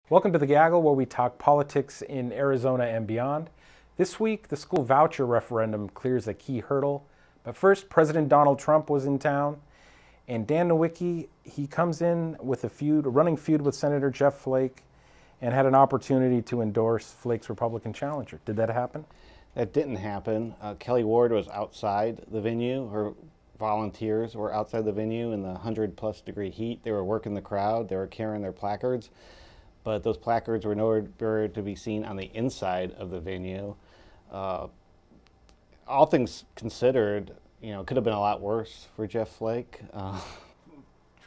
Welcome to the Gaggle, where we talk politics in Arizona and beyond. This week, the school voucher referendum clears a key hurdle. But first, President Donald Trump was in town, and Dan Nowicki, he comes in with a running feud with Senator Jeff Flake, and had an opportunity to endorse Flake's Republican challenger. Did that happen? That didn't happen. Kelly Ward was outside the venue. Her volunteers were outside the venue in the 100-plus degree heat. They were working the crowd. They were carrying their placards. But those placards were nowhere to be seen on the inside of the venue. All things considered, it could have been a lot worse for Jeff Flake.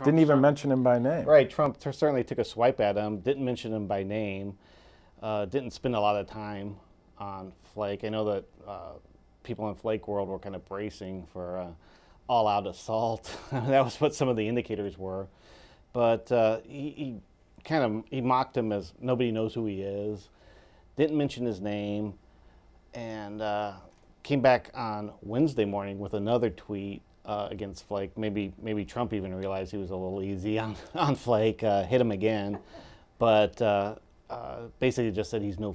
Didn't even mention him by name. Right, Trump certainly took a swipe at him, didn't mention him by name, didn't spend a lot of time on Flake. I know that people in Flake world were kind of bracing for all-out assault. That was what some of the indicators were. But he mocked him as nobody knows who he is, didn't mention his name, and came back on Wednesday morning with another tweet against Flake. Maybe Trump even realized he was a little easy on Flake, hit him again, but basically just said he's no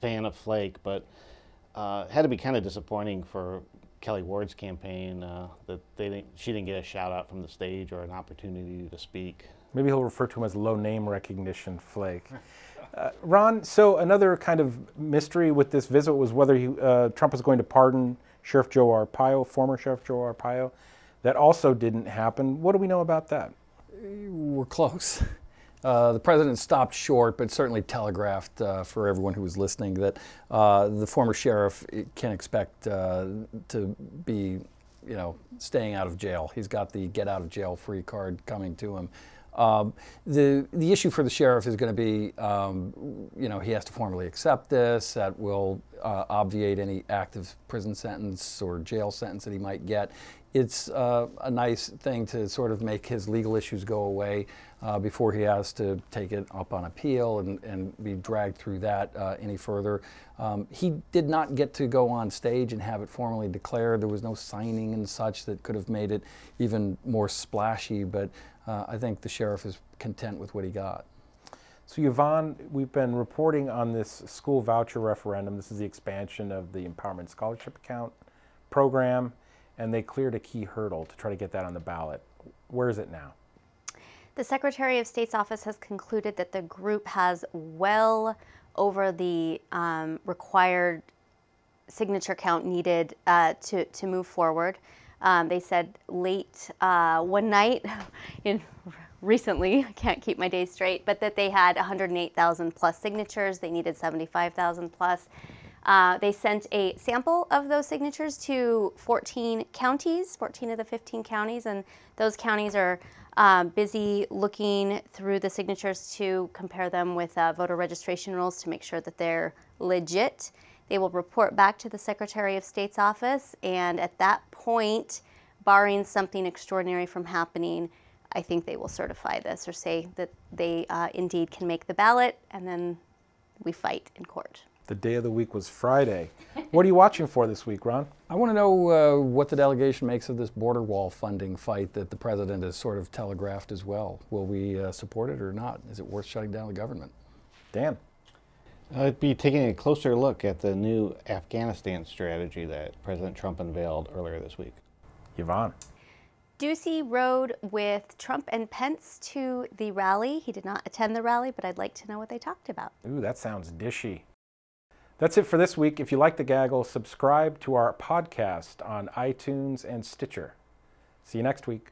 fan of Flake, but had to be kind of disappointing for Kelly Ward's campaign that she didn't get a shout out from the stage or an opportunity to speak. Maybe he'll refer to him as low name recognition Flake. Ron, so another kind of mystery with this visit was whether Trump was going to pardon Sheriff Joe Arpaio, former Sheriff Joe Arpaio. That also didn't happen. What do we know about that? We're close. The president stopped short, but certainly telegraphed for everyone who was listening that the former sheriff can expect to be, staying out of jail. He's got the get out of jail free card coming to him. The issue for the sheriff is going to be, he has to formally accept this. That will obviate any active prison sentence or jail sentence that he might get. It's a nice thing to sort of make his legal issues go away before he has to take it up on appeal and be dragged through that any further. He did not get to go on stage and have it formally declared. There was no signing and such that could have made it even more splashy, but I think the sheriff is content with what he got. So Yvonne, we've been reporting on this school voucher referendum. This is the expansion of the Empowerment Scholarship Account program, and they cleared a key hurdle to try to get that on the ballot. Where is it now? The Secretary of State's office has concluded that the group has well over the required signature count needed to move forward. They said late one night, recently, I can't keep my days straight, but that they had 108,000 plus signatures. They needed 75,000 plus. They sent a sample of those signatures to 14 counties, 14 of the 15 counties, and those counties are busy looking through the signatures to compare them with voter registration rules to make sure that they're legit. They will report back to the Secretary of State's office, and at that point, barring something extraordinary from happening, I think they will certify this or say that they indeed can make the ballot, and then we fight in court. The day of the week was Friday. What are you watching for this week, Ron? I want to know what the delegation makes of this border wall funding fight that the president has sort of telegraphed as well. Will we support it or not? Is it worth shutting down the government? Dan? I'd be taking a closer look at the new Afghanistan strategy that President Trump unveiled earlier this week. Yvonne? Ducey rode with Trump and Pence to the rally. He did not attend the rally, but I'd like to know what they talked about. Ooh, that sounds dishy. That's it for this week. If you like the Gaggle, subscribe to our podcast on iTunes and Stitcher. See you next week.